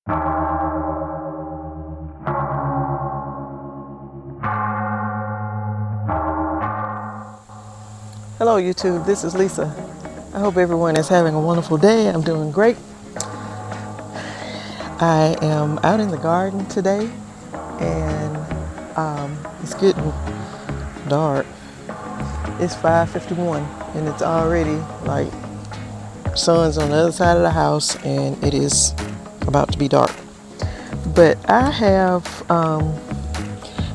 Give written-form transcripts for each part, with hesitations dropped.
Hello YouTube, this is Lisa. I hope everyone is having a wonderful day. I'm doing great. I am out in the garden today and it's getting dark. It's 5:51 and it's already like sun's on the other side of the house and it is about to be dark. But I have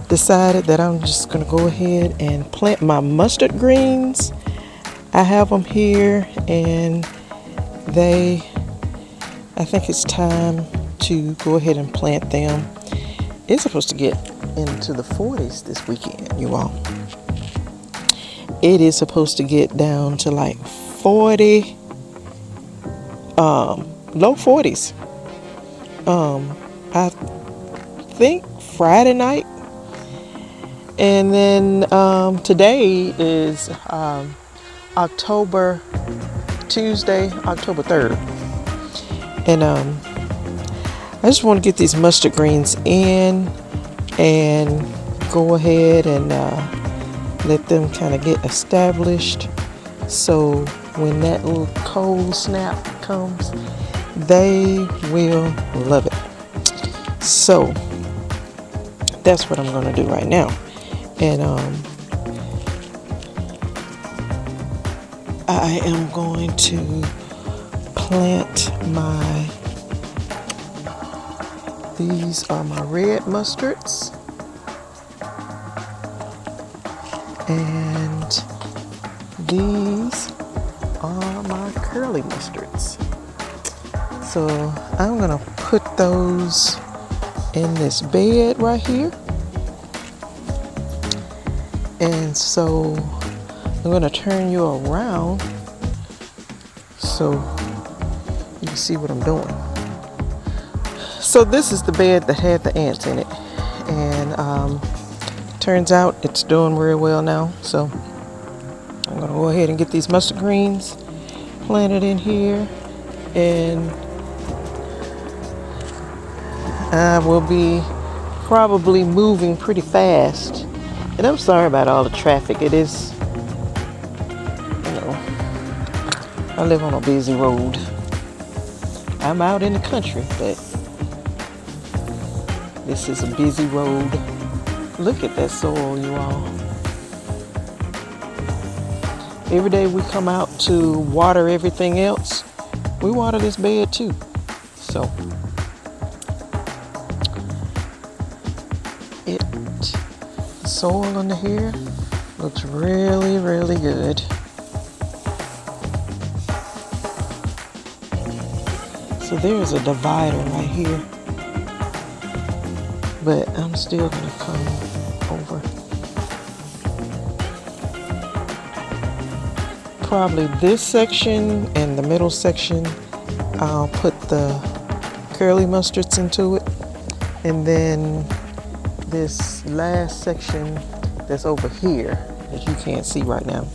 decided that I'm just going to go ahead and plant my mustard greens. I have them here and I think it's time to go ahead and plant them. It's supposed to get into the 40s this weekend, you all. It is supposed to get down to like 40, low 40s. I think Friday night. And then today is Tuesday, October 3rd. And I just want to get these mustard greens in and go ahead and let them kind of get established. So when that little cold snap comes, they will love it. So that's what I'm going to do right now. And I am going to plant these are my red mustards, and these are my curly mustards. So I'm gonna put those in this bed right here. And so I'm going to turn you around so you can see what I'm doing. So this is the bed that had the ants in it. And turns out it's doing real well now. So I'm going to go ahead and get these mustard greens planted in here. And I will be probably moving pretty fast. And I'm sorry about all the traffic. It is, I live on a busy road. I'm out in the country, but this is a busy road. Look at that soil, you all. Every day we come out to water everything else, we water this bed too. So the soil under here looks really, really good. So there's a divider right here, but I'm still gonna come over. Probably this section and the middle section, I'll put the curly mustards into it, and then this last section that's over here that you can't see right now,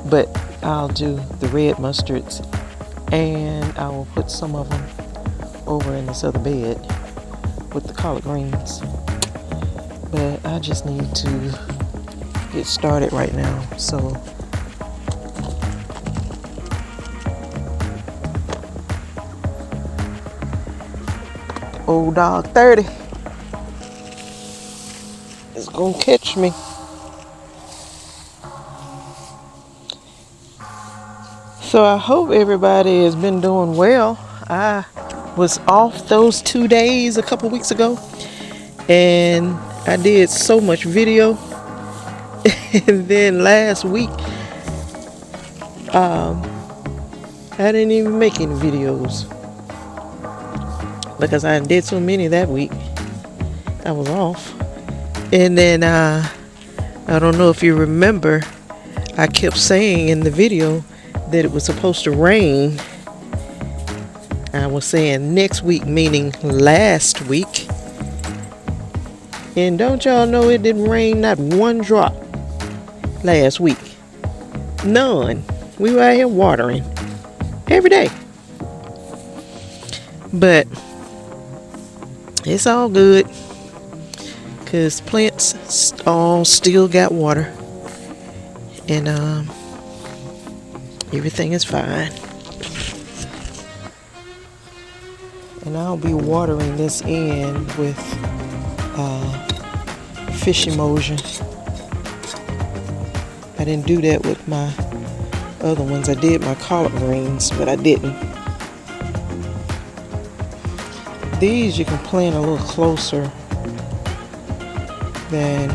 but I'll do the red mustards, and I will put some of them over in this other bed with the collard greens. But I just need to get started right now. So old dog 30 is gonna catch me. So I hope everybody has been doing well. I was off those 2 days a couple weeks ago, and I did so much video. And then last week, I didn't even make any videos because I did so many that week. I was off. And then I don't know if you remember, I kept saying in the video that it was supposed to rain. I was saying next week, meaning last week. And don't y'all know it didn't rain not one drop last week. None. We were out here watering every day. But It's all good because plants all still got water, and everything is fine. And I'll be watering this in with fish emulsion. I didn't do that with my other ones. I did my collard greens, but I didn't. These you can plant a little closer than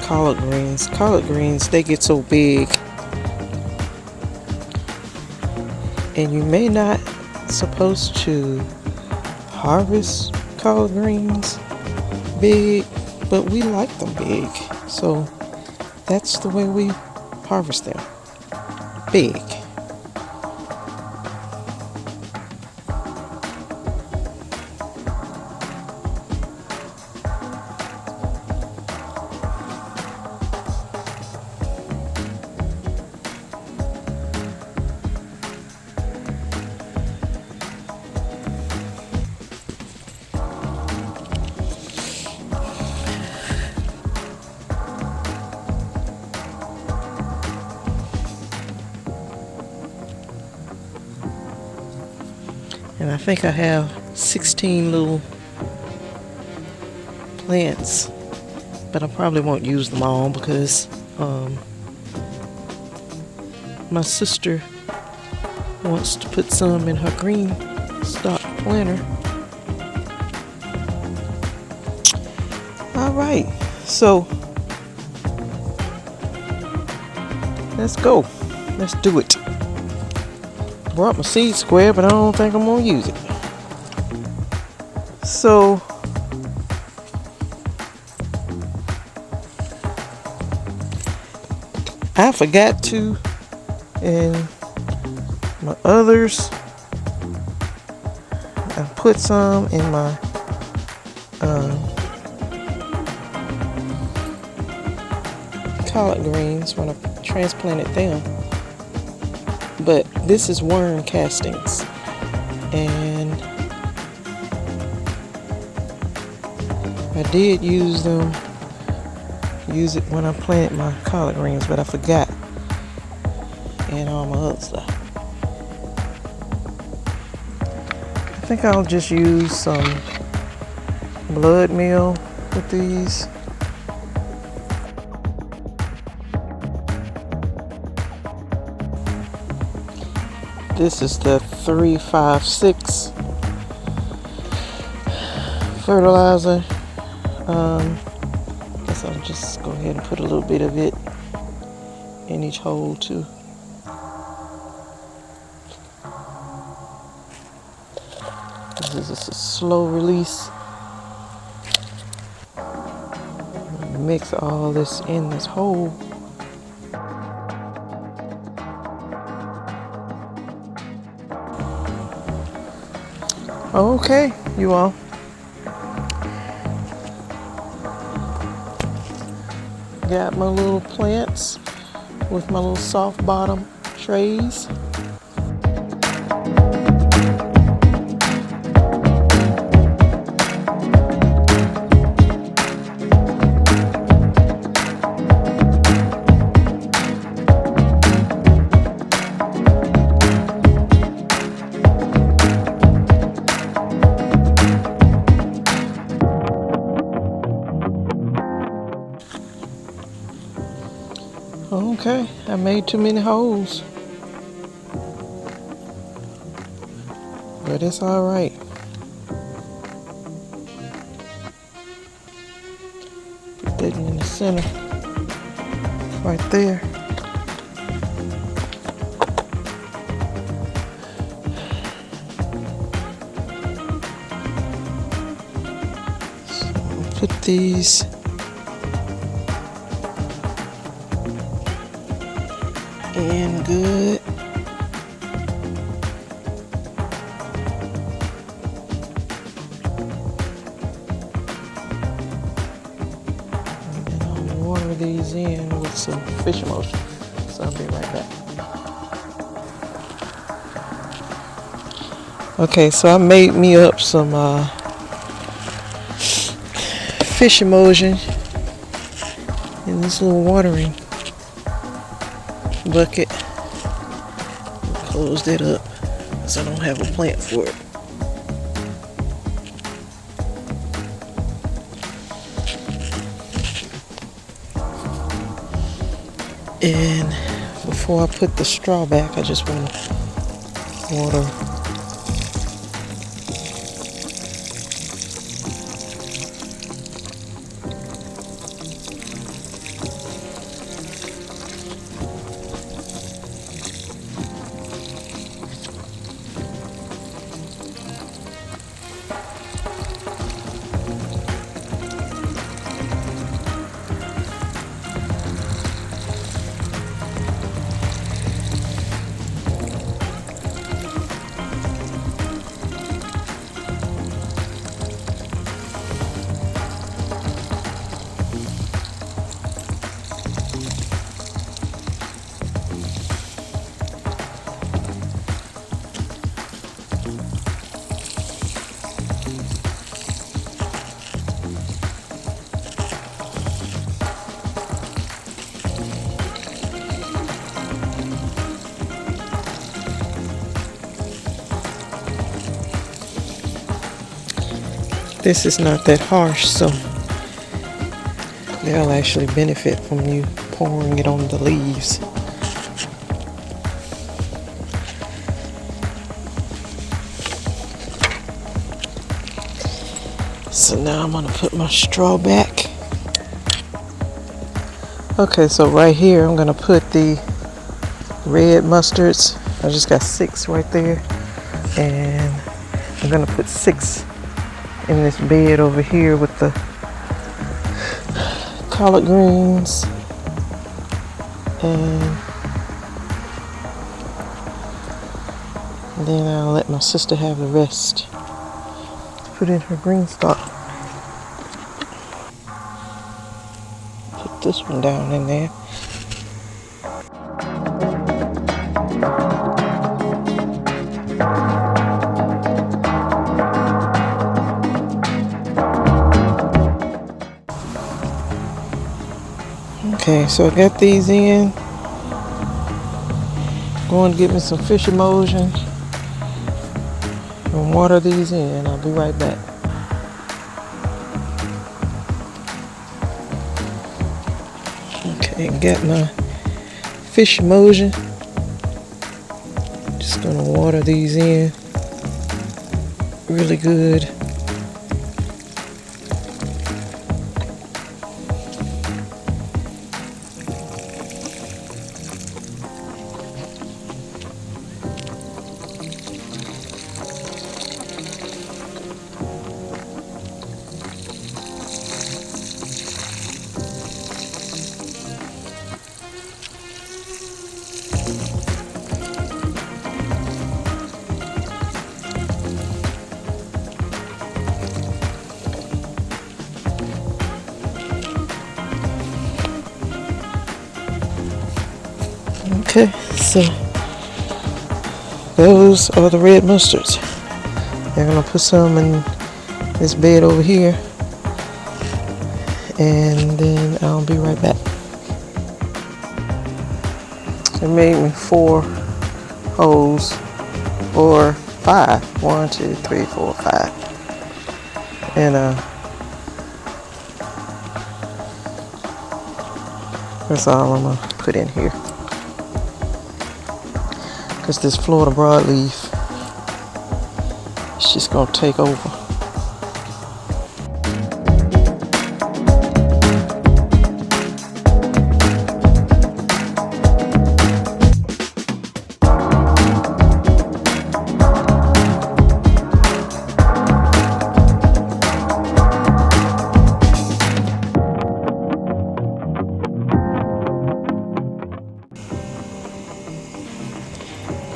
collard greens. Collard greens, they get so big, and you may not supposed to harvest collard greens big, but we like them big, so that's the way we harvest them, big. And I think I have 16 little plants, but I probably won't use them all because my sister wants to put some in her green stock planter. All right, so let's go. Let's do it. Brought my seed square, but I don't think I'm gonna use it. So I forgot to, and my others, I put some in my collard greens when I transplanted them. But this is worm castings, and I did use it when I planted my collard greens, but I forgot, and all my other stuff. I think I'll just use some blood meal with these. This is the 356 fertilizer. Guess I'll just go ahead and put a little bit of it in each hole too. This is just a slow release. Mix all this in this hole. Okay, you all. Got my little plants with my little soft bottom trays. Okay, I made too many holes, but it's all right. Put that in the center, right there. So I'll put these in good. And then I'll water these in with some fish emulsion. So I'll be right back. Okay, so I made me up some fish emulsion in this little watering bucket. Close that up because I don't have a plant for it. And before I put the straw back, I just want to water. This is not that harsh, so they'll actually benefit from you pouring it on the leaves. So now I'm gonna put my straw back. Okay, so right here I'm gonna put the red mustards. I just got 6 right there, and I'm gonna put 6 in this bed over here with the collard greens, and then I'll let my sister have the rest to put in her green stock. Put this one down in there. Okay, so I got these in. Going to get me some fish emulsion and water these in. I'll be right back. Okay, got my fish emulsion. Just gonna water these in really good. Okay, so those are the red mustards. I'm gonna put some in this bed over here, and then I'll be right back. It made me 4 holes, or 5. 1, 2, 3, 4, 5. And that's all I'm gonna put in here. Because this Florida broadleaf, it's just gonna take over.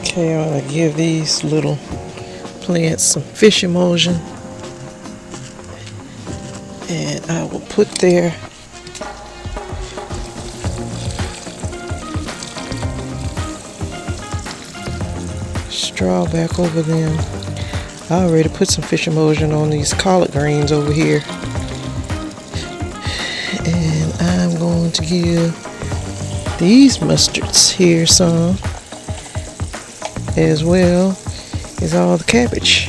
Okay, I'm gonna give these little plants some fish emulsion, and I will put their straw back over them. I already put some fish emulsion on these collard greens over here. to give these mustards here some, as well as all the cabbage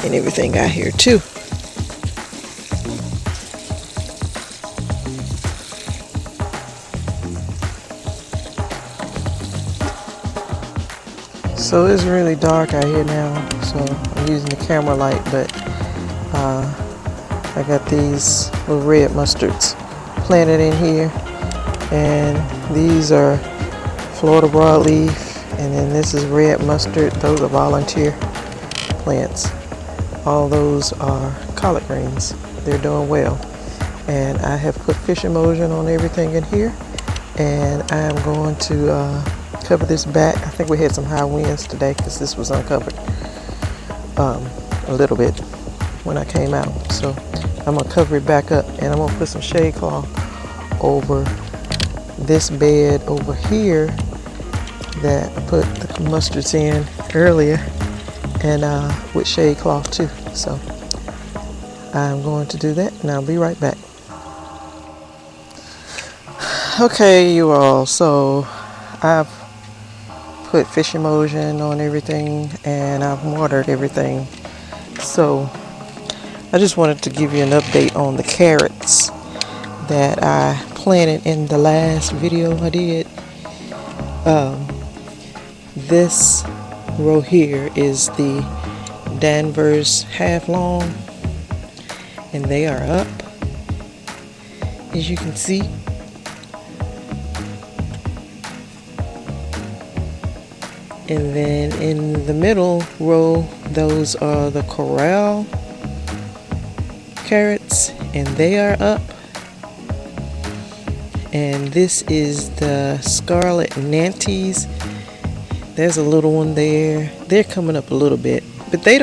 and everything out here too. So it's really dark out here now, so I'm using the camera light, but I got these little red mustards planted in here, and these are Florida broadleaf, and then this is red mustard. Those are volunteer plants. All those are collard greens. They're doing well, and I have put fish emulsion on everything in here, and I am going to cover this back. I think we had some high winds today because this was uncovered a little bit when I came out. So I'm gonna cover it back up, and I'm gonna put some shade cloth over this bed over here that I put the mustards in earlier, and with shade cloth too. So I'm going to do that, and I'll be right back. Okay, you all, so I've put fish emulsion on everything, and I've watered everything. So I just wanted to give you an update on the carrots that I planted in the last video I did. This row here is the Danvers half long, and they are up, as you can see. And then in the middle row, those are the Corral carrots, and they are up. And this is the Scarlet Nantes. There's a little one there. They're coming up a little bit, but they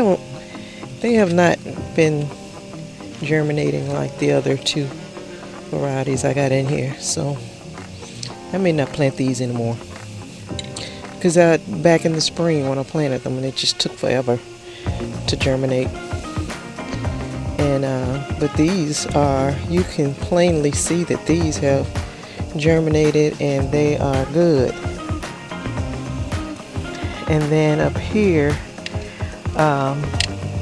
have not been germinating like the other two varieties I got in here. So I may not plant these anymore, because back in the spring when I planted them, and it just took forever to germinate. And but these are, you can plainly see that these have germinated and they are good. And then up here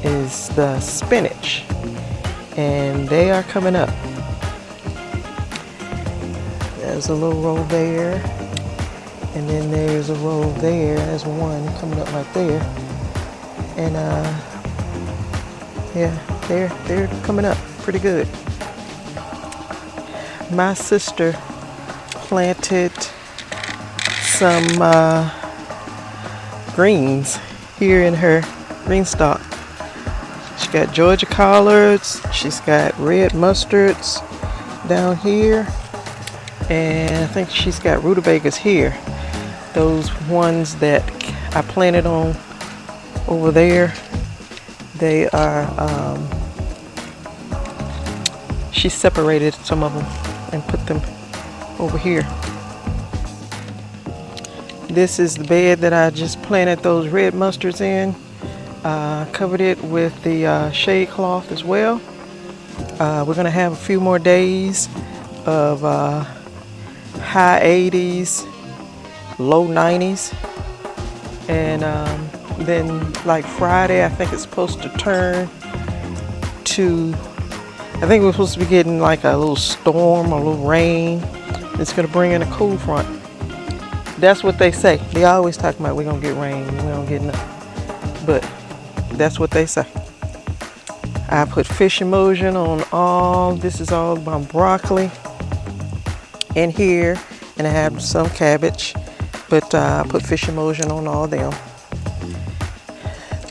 is the spinach, and they are coming up. There's a little row there, and then there's a row there. There's one coming up right there, and yeah, they're coming up pretty good. My sister planted some greens here in her green stock. She got Georgia collards, she's got red mustards down here, and I think she's got rutabagas here. Those ones that I planted on over there, they are, she separated some of them and put them over here. This is the bed that I just planted those red mustards in. Covered it with the shade cloth as well. We're gonna have a few more days of high 80s, low 90s, and then like Friday, I think it's supposed to turn to, I think we're supposed to be getting like a little storm or a little rain. It's gonna bring in a cool front. That's what they say. They always talk about we're gonna get rain, we don't get nothing, but that's what they say. I put fish emulsion on all, this is all my broccoli in here, and I have some cabbage, but I put fish emulsion on all them.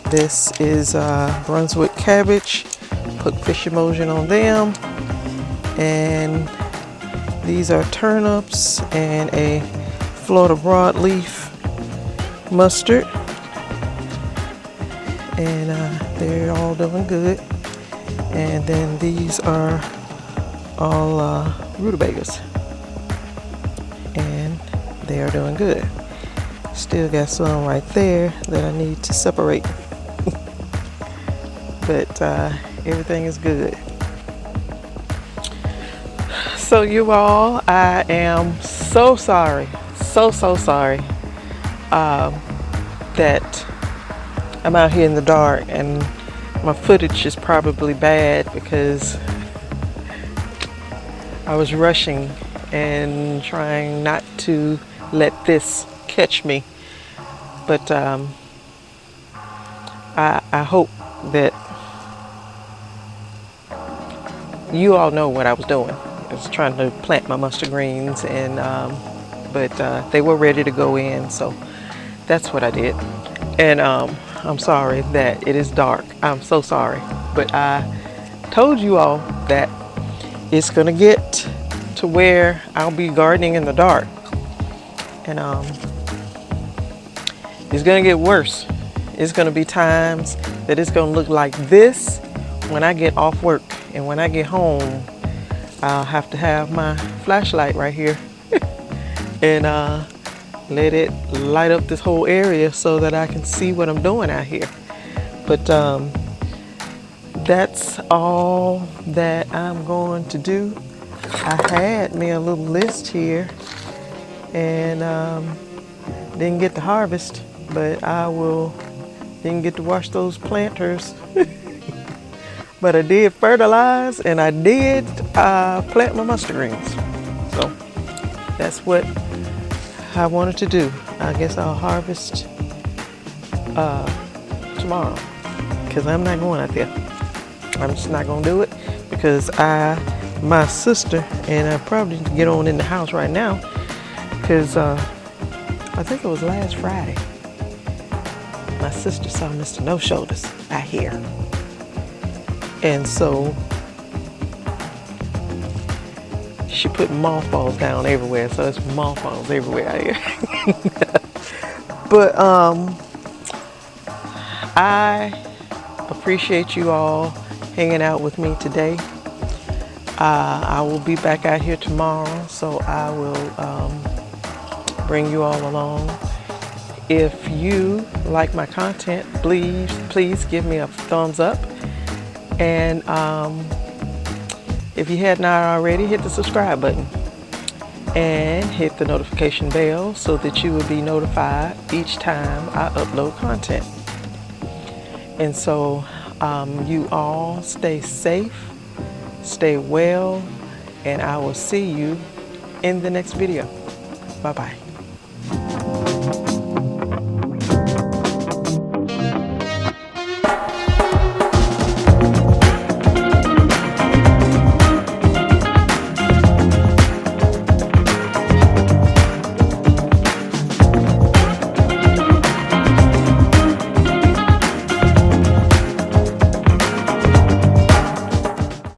This is Brunswick cabbage, put fish emulsion on them, and these are turnips and a Florida broadleaf mustard, and they're all doing good. And then these are all rutabagas, and they are doing good. Still got some right there that I need to separate, but everything is good. So you all, I am so sorry, so sorry that I'm out here in the dark and my footage is probably bad because I was rushing and trying not to let this catch me. But I hope that you all know what I was doing. I was trying to plant my mustard greens, and but they were ready to go in, so that's what I did. And I'm sorry that it is dark. I'm so sorry, but I told you all that it's gonna get to where I'll be gardening in the dark, and it's gonna get worse. It's gonna be times that it's gonna look like this when I get off work, and when I get home I'll have to have my flashlight right here and let it light up this whole area so that I can see what I'm doing out here. But that's all that I'm going to do. I had me a little list here and didn't get to harvest, but didn't get to wash those planters. But I did fertilize and I did plant my mustard greens. So that's what I wanted to do. I guess I'll harvest tomorrow because I'm not going out there. I'm just not gonna do it because my sister, and I probably need to get on in the house right now because I think it was last Friday. My sister saw Mr. No Shoulders out here. And so she put mothballs down everywhere, so it's mothballs everywhere out here. But I appreciate you all hanging out with me today. I will be back out here tomorrow, so I will bring you all along. If you like my content, please give me a thumbs up. And if you had not already, hit the subscribe button and hit the notification bell so that you will be notified each time I upload content. And so you all stay safe, stay well, and I will see you in the next video. Bye-bye.